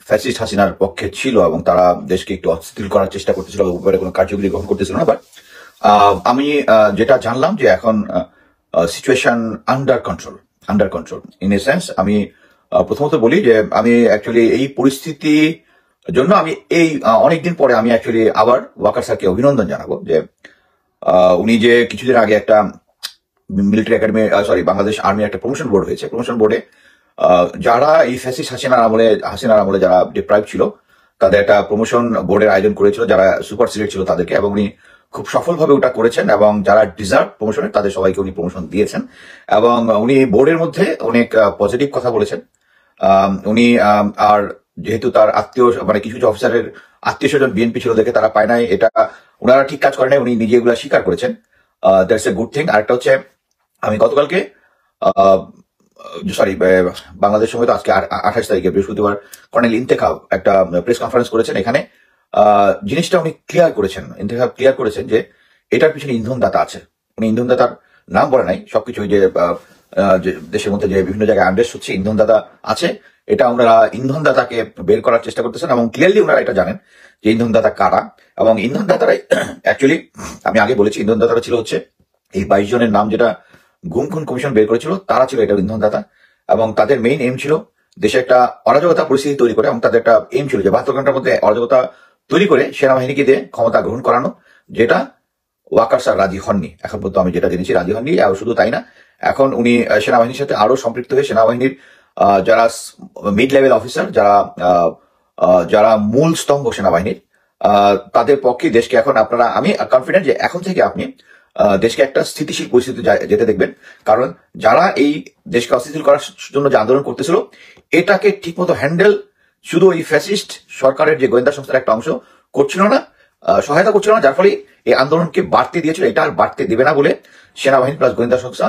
Fascist হাসিনার পক্ষে ছিল এবং তারা দেশকে একটু অস্থিতিশীল করার চেষ্টা করতেছিল, উপরে কোনো কার্যকরী গ্রহণ করতেছিল না। বাট আমি যেটা জানলাম যে এখন situation under control in a sense. আমি প্রথমত বলি যে আমি অ্যাকচুয়ালি এই পরিস্থিতি জন্য আমি এই অনেকদিন পরে আমি অ্যাকচুয়ালি আবার ওয়াকার স্যারকে অভিনন্দন জানাবো যে উনি যে কিছুদিন আগে একটা মিলিটারি একাডেমি বাংলাদেশ আর্মির একটা প্রমোশন বোর্ড হয়েছে, প্রমোশন বোর্ডে যারা এই ফ্যাসিস্ট হাসিনার আমলে যারা ডিপ্রাইভ ছিল তাদের একটা প্রমোশন বোর্ডের আয়োজন করেছিল, যারা সুপার সিলেক্ট ছিল তাদেরকে, এবং উনি খুব সফলভাবে ওটা করেছেন এবং যারা ডিজার্ভ প্রমোশনের তাদের সবাইকে উনি প্রমোশন দিয়েছেন। এবং উনি বোর্ডের মধ্যে অনেক পজিটিভ কথা বলেছেন। উনি আর যেহেতু তার আত্মীয় মানে কিছু কিছু অফিসারের আত্মীয় স্বজন বিএনপি ছিল দেখে তারা পায় নাই, এটা ওনারা ঠিক কাজ করেন নাই, উনি নিজে এগুলা স্বীকার করেছেন। That's a good thing. আরেকটা হচ্ছে আমি গতকালকে বাংলাদেশ সময় তো আজকে 28 তারিখে বৃহস্পতিবার কর্নেল ইন্তেখাব একটা প্রেস কনফারেন্স করেছেন। এখানে জিনিসটা উনি ক্লিয়ার করেছেন যে এটার পিছনে ইন্ধনদাতা আছে। উনি ইন্ধনদাতার নাম বলে নাই, সবকিছু যে দেশের মধ্যে যে বিভিন্ন জায়গায় আনরেস্ট হচ্ছে ইন্ধনদাতা আছে, এটা ওনারা ইন্ধনদাতাকে বের করার চেষ্টা করতেছেন এবং ক্লিয়ারলি ওনারা এটা জানেন যে ইন্ধনদাতা কারা। এবং ইন্ধনদাতারাই অ্যাকচুয়ালি আমি আগে বলেছি ইন্ধনদাতারা ছিল হচ্ছে এই 22 জনের নাম যেটা গুম খুন কমিশন বের করেছিল, তারা ছিল এটা ইন্ধনদাতা। এবং তাদের মেইন এম ছিল দেশে একটা অরাজকতা পরিস্থিতি তৈরি করে, এবং তাদের একটা এম ছিল যে 72 ঘন্টার মধ্যে অরাজকতা তৈরি করে সেনাবাহিনীকে দিয়ে ক্ষমতা গ্রহণ করানো, যেটা ওয়াকার স্যার রাজি হননি। এখন পর্যন্ত আমি যেটা জেনেছি রাজি হননি। আর শুধু তাই না, এখন উনি সেনাবাহিনীর সাথে আরো সম্পৃক্ত হয়ে সেনাবাহিনীর যারা মিড লেভেল অফিসার, যারা মূল স্তম্ভ সেনাবাহিনীর, তাদের পক্ষে দেশকে এখন আমি কনফিডেন্ট যে এখন থেকে আপনি দেশকে একটা স্থিতিশীল পরিস্থিতি যেতে দেখবেন। কারণ যারা এই দেশকে অস্থিতিশীল করার জন্য যে আন্দোলন করতেছিল, এটাকে ঠিকমতো হ্যান্ডেল শুধু ওই ফ্যাসিস্ট সরকারের যে গোয়েন্দা সংস্থার একটা অংশ করছিল না, সহায়তা করছিল না, যার ফলে এই আন্দোলনকে বাড়তে দিয়েছিল। এটা আর বাড়তে দেবে না বলে সেনাবাহিনী প্লাস গোয়েন্দা সংস্থা,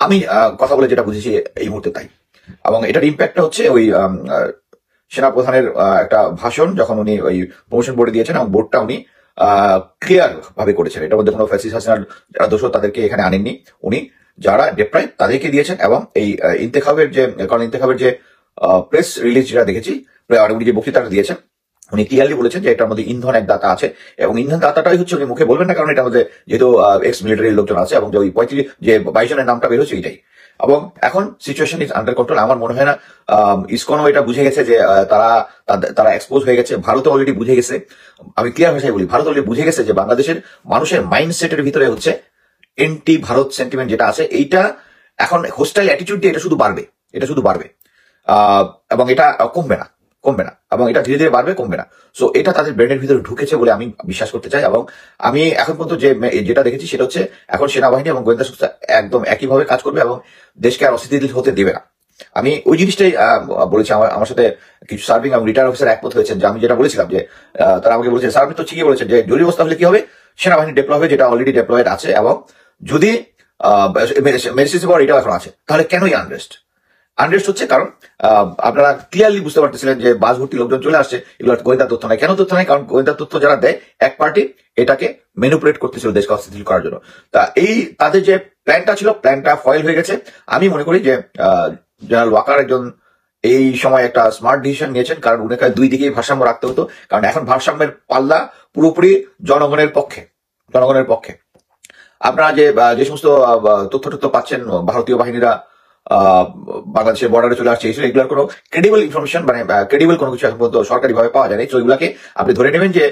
আমি কথা বলে যেটা বুঝেছি এই মুহূর্তে তাই। এবং এটার ইম্প্যাক্টটা হচ্ছে ওই সেনাপ্রধানের একটা ভাষণ যখন উনি ওই প্রমোশন বোর্ডে দিয়েছেন, এবং বোর্ডটা উনি ক্লিয়ার ভাবে করেছেন। এটার মধ্যে কোনো ফ্যাসিস্ট হাসিনার যারা দোষর তাদেরকে এখানে আনেননি, উনি যারা ডিপ্রাইভ তাদেরকে দিয়েছেন। এবং এই কর্নেল ইন্তেখাবের যে প্রেস রিলিজ যেটা দেখেছি, উনি যে বক্তৃতাটা দিয়েছেন, উনি ক্লিয়ারলি বলেছেন যে এটার মধ্যে ইন্ধন এক দাতা আছে, এবং ইন্ধন দাতাটাই হচ্ছে উনি মুখে বলবেন না, কারণ এটার মধ্যে যেহেতু এক্স মিলিটারি লোকজন আছে, এবং যে ওই 22 জনের নামটা বের হচ্ছে এটাই। এবং এখন সিচুয়েশন ইজ আন্ডার কন্ট্রোল। আমার মনে হয় না ইসকনও এটা বুঝে গেছে যে তারা এক্সপোজ হয়ে গেছে। ভারত অলরেডি বুঝে গেছে। আমি ক্লিয়ার ভাষায় বলি, ভারত অলরেডি বুঝে গেছে যে বাংলাদেশের মানুষের মাইন্ডসেটের ভিতরে হচ্ছে এন্টি ভারত সেন্টিমেন্ট যেটা আছে, এইটা এখন হোস্টাইল অ্যাটিটিউড দিয়ে এটা শুধু বাড়বে। এবং এটা কমবে না, এবং এটা ধীরে ধীরে বাড়বে, কমবে না। সো এটা তাদের ব্রেনের ভিতরে ঢুকেছে বলে আমি বিশ্বাস করতে চাই। এবং আমি এখন পর্যন্ত যেটা দেখেছি সেটা হচ্ছে এখন সেনাবাহিনী এবং গোয়েন্দা সংস্থা একদম একইভাবে কাজ করবে এবং দেশকে আর অস্থিতিশীল হতে দেবে না। আমি ওই জিনিসটাই বলেছি। আমার সাথে কিছু সার্ভিং এবং রিটায়ার অফিসার একমত হয়েছেন যে আমি যেটা বলেছিলাম, যে তারা আমাকে বলেছেন স্যার আপনি তো ঠিকই বলেছেন যে জরুরি অবস্থা হলে কি হবে, সেনাবাহিনী ডেপ্লয় হবে, যেটা অলরেডি ডেপ্লয়েড আছে, এবং যদি মেডিসিন পাওয়ার এটাও এখন আছে, তাহলে কেনই আনরেস্ট হচ্ছে? কারণ আপনারা ক্লিয়ারলি বুঝতে পারতেছিলেন যে বাস ভর্তি লোকজন চলে আসছে, এগুলো গোয়েন্দা তথ্য নাই। কেন তথ্য নাই? কারণ গোয়েন্দা তথ্য যারা দেয় এক পার্টি এটাকে ম্যানিপুলেট করতেছিল দেশকে অস্থিতিশীল করার জন্য। তা এই তাদের যে প্ল্যানটা ছিল, প্ল্যানটা ফয়েল হয়ে গেছে। আমি মনে করি যে জেনারেল ওয়াকার একজন এই সময় একটা স্মার্ট ডিসিশন নিয়েছেন, কারণ উনাকে দুই দিকেই ভারসাম্য রাখতে হতো। কারণ এখন ভারসাম্যের পাল্লা পুরোপুরি জনগণের পক্ষে। আপনারা যে সমস্ত তথ্য পাচ্ছেন ভারতীয় বাহিনীরা বাংলাদেশের বর্ডারে চলে আসছে, এগুলোর কোনো ক্রেডিবল ইনফরমেশন মানে ক্রেডিবল কোনো কিছু এখন পর্যন্ত সরকারি ভাবে পাওয়া যায়নি। তো এগুলাকে আপনি ধরে নেবেন যে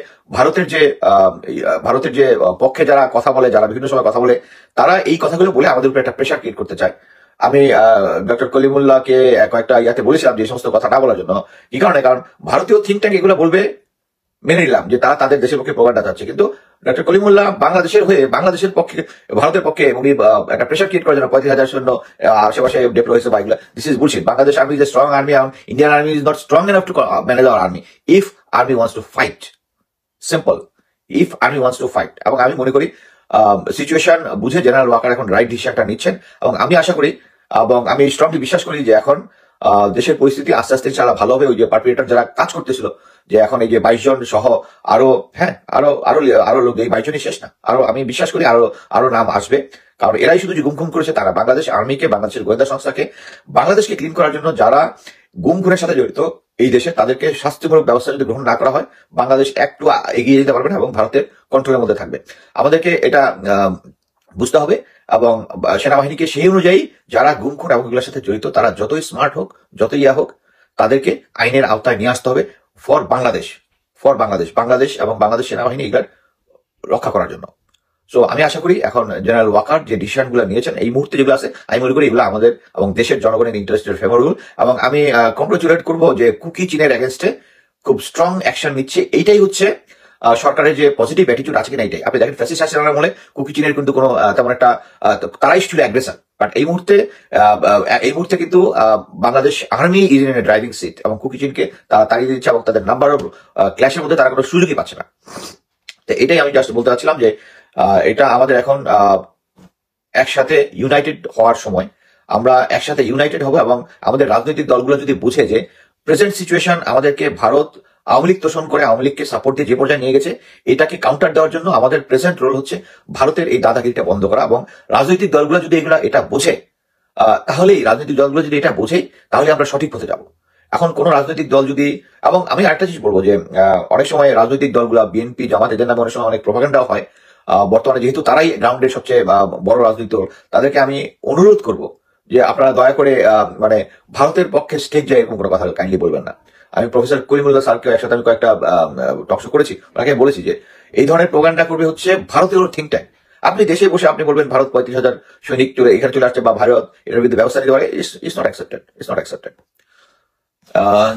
ভারতের যে পক্ষে যারা কথা বলে, যারা বিভিন্ন সময় কথা বলে, তারা এই কথাগুলো বলে আমাদের উপরে একটা প্রেশার ক্রিয়েট করতে চায়। আমি ডক্টর কলিমুল্লাহকে কয়েকটা ইয়াতে বলেছিলাম যে সমস্ত কথা না বলার জন্য। কি কারণে? কারণ ভারতীয় থিঙ্ক ট্যাঙ্ক এগুলো বলবে, মেনে নিলাম যে তারা তাদের দেশের পক্ষে প্রোপাগান্ডা চাচ্ছে, কিন্তু ডক্টর কলিমুল্লাহ বাংলাদেশের পক্ষে, ভারতের পক্ষে উনি একটা প্রেশার ক্রিয়েট করার জন্য 35,000 সৈন্য আশেপাশে ডেপ্লয় হয়েছে বা এগুলা, this is bullshit. Bangladesh army is a strong army, Indian army is not strong enough to manage hour army if army wants to fight. Simple, if army wants to fight. এবং আমি মনে করি সিচুয়েশন বুঝে general Waker এখন right ডিসিশনটা নিচ্ছেন, এবং আমি আশা করি এবং আমি স্ট্রংলি বিশ্বাস করি যে এখন দেশের পরিস্থিতি আস্তে আস্তে ইনশাআল্লাহ ভালো হবে। ওই যে পারপিটেটর যারা কাজ করতেছিল, যে এখন এই যে 22 জন সহ আরো লোক, এই 22 জনই শেষ না, আমি বিশ্বাস করি আরো নাম আসবে। কারণ এরাই শুধু যে গুম করেছে তারা বাংলাদেশ আর্মিকে, বাংলাদেশের গোয়েন্দা সংস্থাকে, বাংলাদেশকে ক্লিন করার জন্য যারা গুম খুনের সাথে জড়িত এই দেশে তাদেরকে শাস্তিমূলক ব্যবস্থা যদি গ্রহণ না করা হয়, বাংলাদেশ একটু এগিয়ে যেতে পারবে না এবং ভারতের কন্ট্রোলের মধ্যে থাকবে। আমাদেরকে এটা বুঝতে হবে এবং সেনাবাহিনীকে সেই অনুযায়ী যারা গুম খুন এবং এগুলোর সাথে জড়িত তারা যতই স্মার্ট হোক, যতই হোক, তাদেরকে আইনের আওতায় নিয়ে আসতে হবে ফর বাংলাদেশ, বাংলাদেশ এবং বাংলাদেশ সেনাবাহিনী এগুলার রক্ষা করার জন্য। সো আমি আশা করি এখন জেনারেল ওয়াকার যে ডিসিশন গুলো নিয়েছেন এই মুহূর্তে যেগুলো আছে, আমি মনে করি এগুলো আমাদের এবং দেশের জনগণের ইন্টারেস্টের ফেভারেবল, এবং আমি কংগ্রেচুলেট করবো যে কুকি চীনের এগেনস্টে খুব স্ট্রং অ্যাকশন নিচ্ছে। এইটাই হচ্ছে সরকারের যে পজিটিভ অ্যাটিটিউড আছে কিনা এইটাই। আপনি দেখেন ফ্যাসিস্ট শাসনের আমলে কুকি চীনের কিন্তু কোনো তেমন একটা তারাই ছিল অ্যাগ্রেসর, বাট এই মুহূর্তে কিন্তু Bangladesh army is in a driving seat এবং কুকি চীনকে তারা তাড়িয়ে দিচ্ছে এবং তাদের নাম্বার অফ ক্ল্যাশের মধ্যে তারা কোনো সুযোগই পাচ্ছে না। তো এটাই আমি জাস্ট বলতে চাচ্ছিলাম যে এটা আমাদের এখন একসাথে ইউনাইটেড হওয়ার সময়। আমরা একসাথে ইউনাইটেড হবো এবং আমাদের রাজনৈতিক দলগুলো যদি বুঝে যে প্রেজেন্ট সিচুয়েশন আমাদেরকে ভারত আওয়ামী লীগ তোষণ করে আওয়ামী লীগকে সাপোর্ট দিয়ে যে পর্যায়ে নিয়ে গেছে, এটাকে কাউন্টার দেওয়ার জন্য আমাদের প্রেজেন্ট রোল হচ্ছে ভারতের এই দাদাগিরিটা বন্ধ করা। এবং রাজনৈতিক দলগুলো যদি এটা বোঝে, তাহলে আমরা সঠিক পথে যাব। এখন কোন রাজনৈতিক দল যদি, এবং আমি আরেকটা জিনিস বলবো যে অনেক সময় রাজনৈতিক দলগুলা বিএনপি জামাত এদের নামে অনেক সময় অনেক প্রোপাগান্ডা হয়। বর্তমানে যেহেতু তারাই গ্রাউন্ডের সবচেয়ে বড় রাজনৈতিক দল, তাদেরকে আমি অনুরোধ করব যে আপনারা দয়া করে মানে ভারতের পক্ষে স্টেজ যায় এরকম কোনো কথা কাইন্ডলি বলবেন না। আমি প্রফেসর করিমুল্লাহ স্যারকে একসাথে আমি কয়েকটা টকশো করেছি, ওনাকে বলেছি যে এই ধরনের প্রোপাগান্ডা করবে হচ্ছে ভারতীয় থিঙ্ক ট্যাঙ্ক। আপনি দেশে বসে আপনি বলবেন ভারত 35,000 সৈনিক এখানে চলে আসছে বা ভারত এটার বিরুদ্ধে ব্যবস্থা নিতে পারে, ইটস নট অ্যাকসেপ্টেড।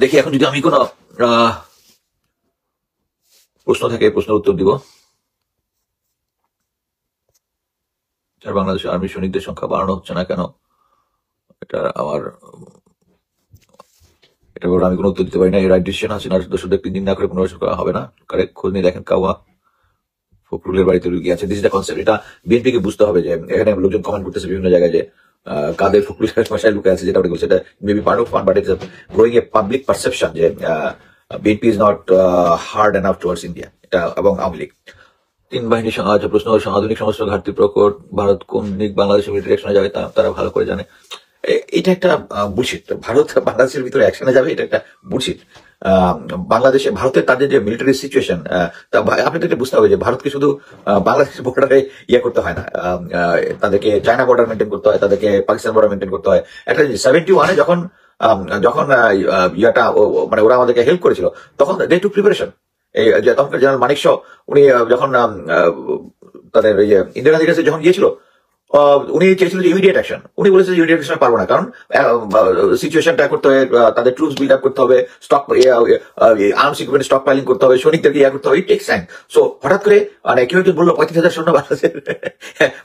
দেখি এখন যদি আমি কোনো প্রশ্ন থাকে প্রশ্নের উত্তর দিব। বাংলাদেশের আর্মি সৈনিকদের সংখ্যা বাড়ানো হচ্ছে না কেন, এটা আমি কোনো উত্তর দিতে পারি না। এই রাইট ডিসিশন আছে না, দর্শকদের দিন না করে পুনর্বাসন করা হবে না। কারেক্ট খোঁজ নিয়ে দেখেন কাওয়া ফখরুলের বাড়িতে রুগী আছে। This is the concept. এটা বিএনপি কে বুঝতে হবে যে এখানে লোকজন কমেন্ট করতেছে বিভিন্ন জায়গায় যে কাদের ফখরুলের ভাষায় লুকে আছে, যেটা ওটা বলছে, এটা maybe part of fun, but it's growing a public perception যে BNP is not hard enough towards India, এটা এবং আওয়ামী লীগ। তিন বাহিনীর প্রশ্ন, আধুনিক সমস্ত ঘাটতি প্রকট, ভারত কোন দিক বাংলাদেশের ডিরেকশনে যাবে তারা ভালো করে জানে। এটা একটা বুলশিট। ভারত বাংলাদেশের ভিতরে অ্যাকশনে যাবে, এটা একটা বুলশিট। ভারতের তাদের যে মিলিটারি সিচুয়েশন, আপনাদেরকে বুঝতে হবে যে ভারতকে শুধু বাংলাদেশ বর্ডারে করতে হয় না, তাদেরকে চায়না বর্ডার মেনটেন করতে হয়, তাদেরকে পাকিস্তান বর্ডার মেনটেন করতে হয়। একটা 71-এ যখন মানে ওরা আমাদেরকে হেল্প করেছিল, তখন দে টুক প্রিপারেশন। এই তখনকার জেনারেল মানিক শাহ উনি যখন তাদের ইন্দিরা গান্ধীর কাছে যখন গিয়েছিল, উনি চেয়েছিল যে ইমিডিয়েট অ্যাকশন। উনি বলেছে যে ইমিডিয়েট অ্যাকশন পারবো না, কারণ সিচুয়েশনটা করতে হবে, তাদের ট্রুপস বিল্ড আপ করতে হবে, stock arms equipment stock piling করতে হবে, সৈনিকদেরকে করতে হবে, ইট টেকস টাইম। সো হঠাৎ করে মানে কেউ একজন বললো 35,000 সৈন্য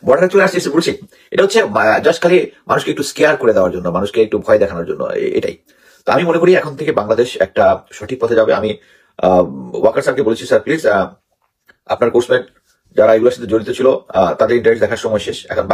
বর্ডারে চলে আসছে, বলছি এটা হচ্ছে জাস্ট খালি মানুষকে একটু স্কেয়ার করে দেওয়ার জন্য, মানুষকে একটু ভয় দেখানোর জন্য, এটাই। তো আমি মনে করি এখন থেকে বাংলাদেশ একটা সঠিক পথে যাবে। আমি ওয়াকার স্যারকে বলেছি, স্যার প্লিজ আপনার কোর্সমেট যারা এগুলোর সাথে জড়িত ছিল তাদের ইন্টারেস্ট দেখার সময় শেষ। এখন